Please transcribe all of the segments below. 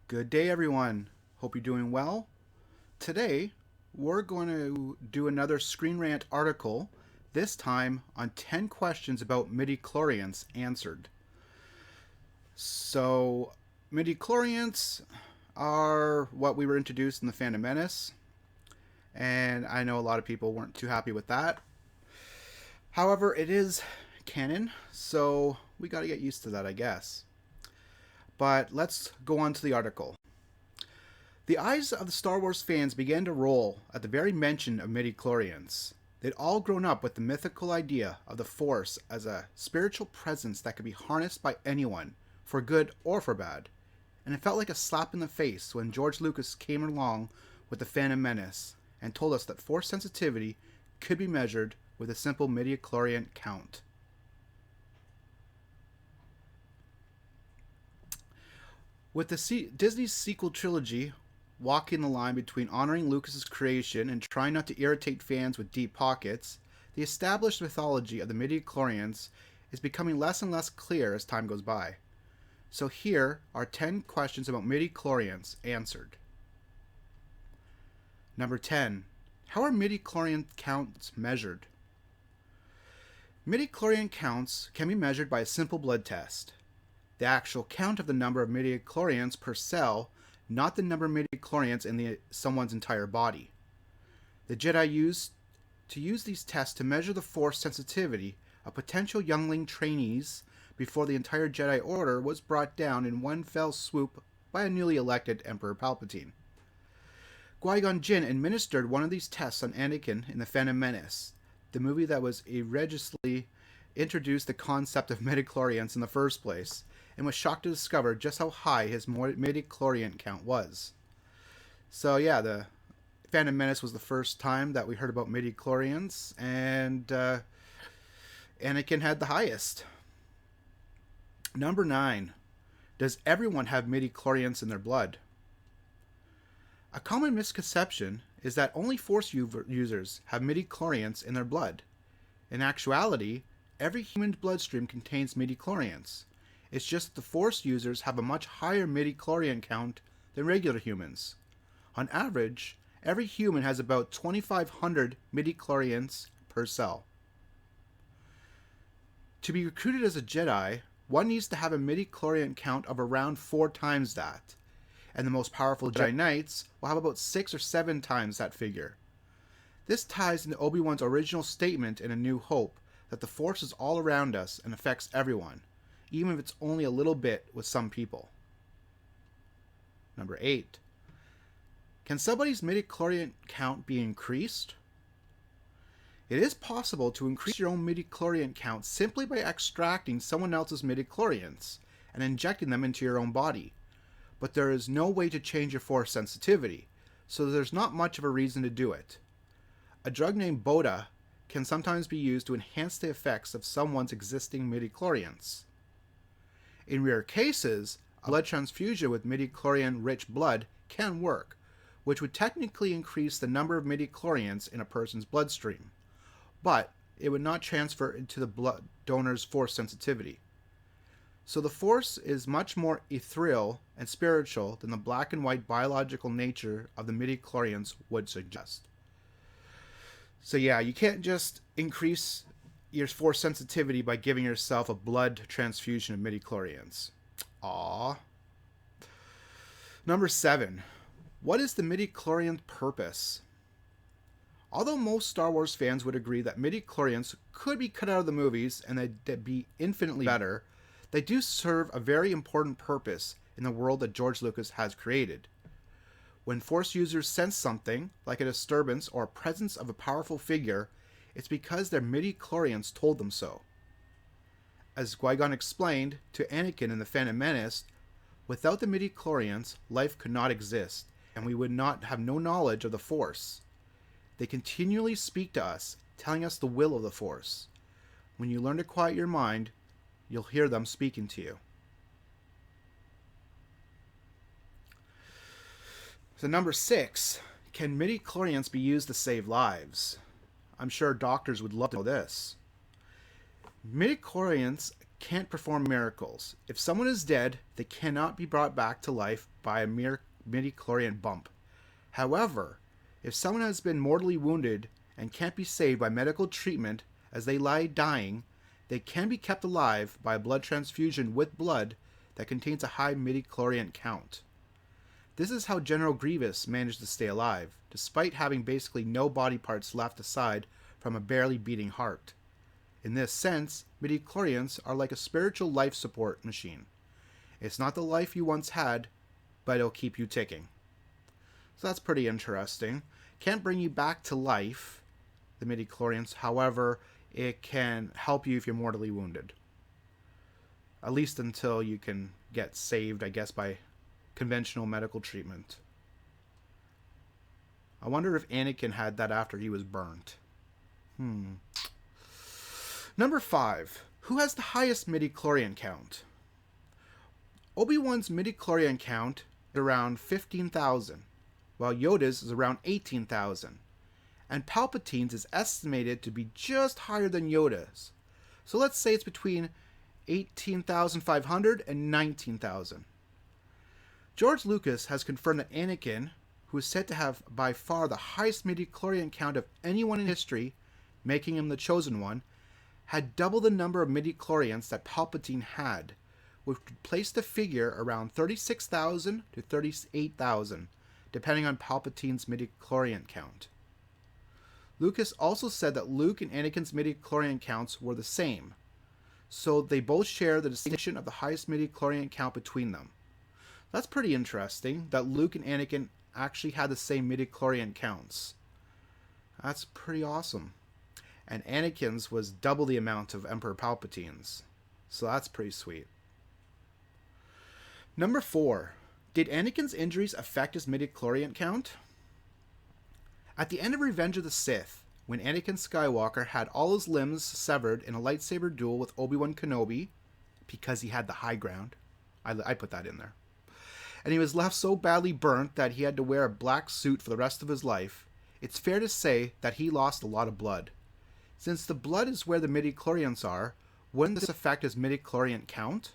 Good day, everyone. Hope you're doing well. Today, we're going to do another Screen Rant article, this time on 10 questions about midichlorians answered. So, midichlorians are what we were introduced in the Phantom Menace, and I know a lot of people weren't too happy with that. However, it is canon, so we got to get used to that, I guess. But let's go on to the article. The eyes of the Star Wars fans began to roll at the very mention of midichlorians. They'd all grown up with the mythical idea of the Force as a spiritual presence that could be harnessed by anyone, for good or for bad. And it felt like a slap in the face when George Lucas came along with the Phantom Menace and told us that Force sensitivity could be measured with a simple midichlorian count. With the Disney's sequel trilogy walking the line between honoring Lucas's creation and trying not to irritate fans with deep pockets, the established mythology of the midichlorians is becoming less and less clear as time goes by. So here are 10 questions about midichlorians answered. Number 10. How are midichlorian counts measured? Midichlorian counts can be measured by a simple blood test. The actual count of the number of midichlorians per cell, not the number of midichlorians in someone's entire body. The Jedi used these tests to measure the Force sensitivity of potential youngling trainees before the entire Jedi Order was brought down in one fell swoop by a newly elected Emperor Palpatine. Qui-Gon Jinn administered one of these tests on Anakin in The Phantom Menace, the movie that was egregiously introduced the concept of midichlorians in the first place, and was shocked to discover just how high his midichlorian count was. So yeah, the Phantom Menace was the first time that we heard about midichlorians, and Anakin had the highest. Number 9. Does everyone have midichlorians in their blood? A common misconception is that only Force users have midichlorians in their blood. In actuality, every human bloodstream contains midichlorians. It's just that the Force users have a much higher midichlorian count than regular humans. On average, every human has about 2,500 midichlorians per cell. To be recruited as a Jedi, one needs to have a midichlorian count of around 4 times that, and the most powerful Jedi Knights will have about 6 or 7 times that figure. This ties into Obi-Wan's original statement in A New Hope that the Force is all around us and affects everyone, even if it's only a little bit with some people. Number 8. Can somebody's midichlorian count be increased? It is possible to increase your own midichlorian count simply by extracting someone else's midichlorians and injecting them into your own body. But there is no way to change your Force sensitivity, so there's not much of a reason to do it. A drug named Boda can sometimes be used to enhance the effects of someone's existing midichlorians. In rare cases, a blood transfusion with midichlorian-rich blood can work, which would technically increase the number of midichlorians in a person's bloodstream, but it would not transfer into the blood donor's Force sensitivity. So the Force is much more ethereal and spiritual than the black and white biological nature of the midichlorians would suggest. So yeah, you can't just increase your Force sensitivity by giving yourself a blood transfusion of midichlorians. Aww. Number 7. What is the midichlorian purpose? Although most Star Wars fans would agree that midichlorians could be cut out of the movies and they'd be infinitely better, they do serve a very important purpose in the world that George Lucas has created. When Force users sense something, like a disturbance or a presence of a powerful figure, it's because their midichlorians told them so. As Qui-Gon explained to Anakin in The Phantom Menace, without the midichlorians, life could not exist, and we would not have no knowledge of the Force. They continually speak to us, telling us the will of the Force. When you learn to quiet your mind, you'll hear them speaking to you. So number 6, can midichlorians be used to save lives? I'm sure doctors would love to know this. Midichlorians can't perform miracles. If someone is dead, they cannot be brought back to life by a mere midichlorian bump. However, if someone has been mortally wounded and can't be saved by medical treatment as they lie dying, they can be kept alive by a blood transfusion with blood that contains a high midichlorian count. This is how General Grievous managed to stay alive, despite having basically no body parts left aside from a barely beating heart. In this sense, midichlorians are like a spiritual life support machine. It's not the life you once had, but it'll keep you ticking. So that's pretty interesting. Can't bring you back to life, the midichlorians. However, it can help you if you're mortally wounded. At least until you can get saved, I guess, by conventional medical treatment. I wonder if Anakin had that after he was burnt. Number 5. Who has the highest midichlorian count? Obi-Wan's midichlorian count is around 15,000, while Yoda's is around 18,000. And Palpatine's is estimated to be just higher than Yoda's. So let's say it's between 18,500 and 19,000. George Lucas has confirmed that Anakin, who is said to have by far the highest midichlorian count of anyone in history, making him the chosen one, had double the number of midichlorians that Palpatine had, which would place the figure around 36,000 to 38,000, depending on Palpatine's midichlorian count. Lucas also said that Luke and Anakin's midichlorian counts were the same, so they both share the distinction of the highest midichlorian count between them. That's pretty interesting, that Luke and Anakin actually had the same midichlorian counts. That's pretty awesome. And Anakin's was double the amount of Emperor Palpatine's. So that's pretty sweet. Number 4. Did Anakin's injuries affect his midichlorian count? At the end of Revenge of the Sith, when Anakin Skywalker had all his limbs severed in a lightsaber duel with Obi-Wan Kenobi, because he had the high ground, I put that in there, and he was left so badly burnt that he had to wear a black suit for the rest of his life, it's fair to say that he lost a lot of blood. Since the blood is where the midichlorians are, wouldn't this affect his midichlorian count?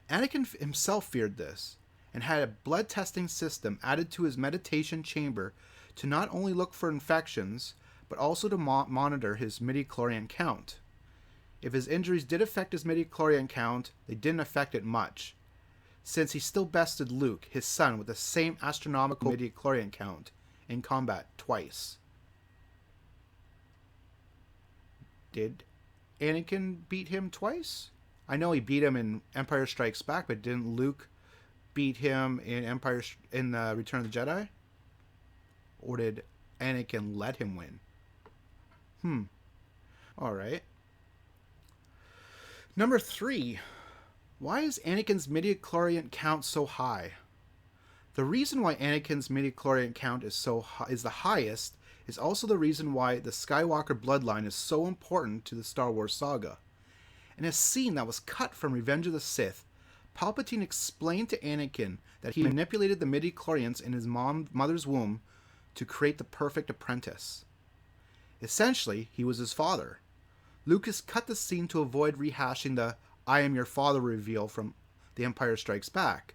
Anakin himself feared this, and had a blood testing system added to his meditation chamber to not only look for infections, but also to monitor his midichlorian count. If his injuries did affect his midichlorian count, they didn't affect it much, since he still bested Luke, his son, with the same astronomical midichlorian count in combat twice. Did Anakin beat him twice? I know he beat him in Empire Strikes Back, but didn't Luke beat him in Return of the Jedi? Or did Anakin let him win? Alright. Number 3. Why is Anakin's midichlorian count so high? The reason why Anakin's midichlorian count is the highest is also the reason why the Skywalker bloodline is so important to the Star Wars saga. In a scene that was cut from Revenge of the Sith, Palpatine explained to Anakin that he manipulated the midichlorians in his mother's womb to create the perfect apprentice. Essentially, he was his father. Lucas cut the scene to avoid rehashing the "I am your father" reveal from The Empire Strikes Back,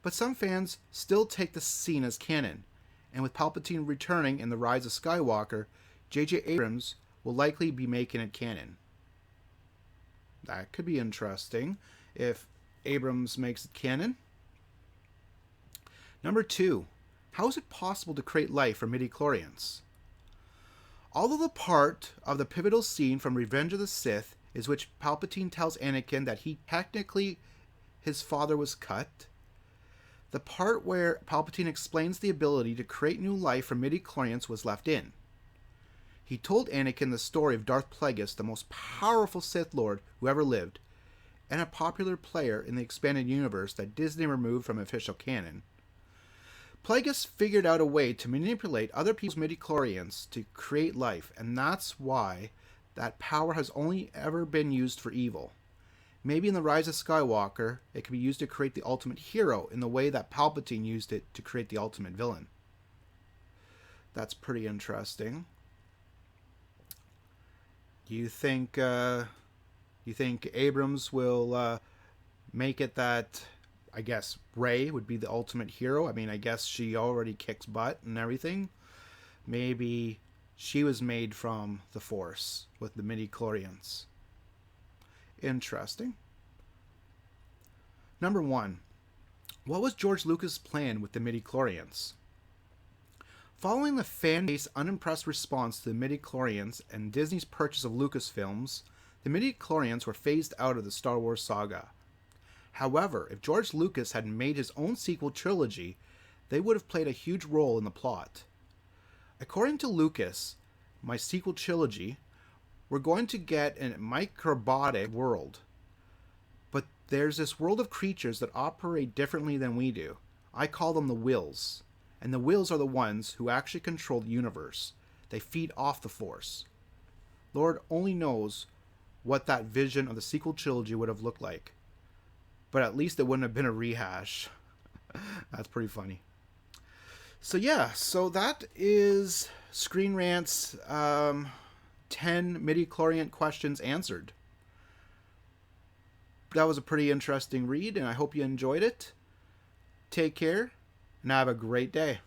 but some fans still take the scene as canon, and with Palpatine returning in The Rise of Skywalker, J.J. Abrams will likely be making it canon. That could be interesting if Abrams makes it canon. Number 2. How is it possible to create life from midichlorians? Although the part of the pivotal scene from Revenge of the Sith is which Palpatine tells Anakin that his father was cut, the part where Palpatine explains the ability to create new life from midichlorians was left in. He told Anakin the story of Darth Plagueis, the most powerful Sith Lord who ever lived, and a popular player in the expanded universe that Disney removed from official canon. Plagueis figured out a way to manipulate other people's midichlorians to create life, and that's why that power has only ever been used for evil. Maybe in The Rise of Skywalker, it can be used to create the ultimate hero in the way that Palpatine used it to create the ultimate villain. That's pretty interesting. Do you think You think Abrams will make it that, I guess, Rey would be the ultimate hero? I mean, I guess she already kicks butt and everything. Maybe she was made from the Force with the Midichlorians. Interesting. Number 1. What was George Lucas' plan with the Midichlorians? Following the fan base unimpressed response to the Midichlorians and Disney's purchase of Lucasfilms, the Midichlorians were phased out of the Star Wars saga. However, if George Lucas had made his own sequel trilogy, they would have played a huge role in the plot. According to Lucas, my sequel trilogy, we're going to get a microbiotic world. But there's this world of creatures that operate differently than we do. I call them the Wills. And the Wills are the ones who actually control the universe. They feed off the Force. Lord only knows what that vision of the sequel trilogy would have looked like. But at least it wouldn't have been a rehash. That's pretty funny. So yeah, so that is Screen Rant's 10 Midichlorian questions answered. That was a pretty interesting read, and I hope you enjoyed it. Take care, and have a great day.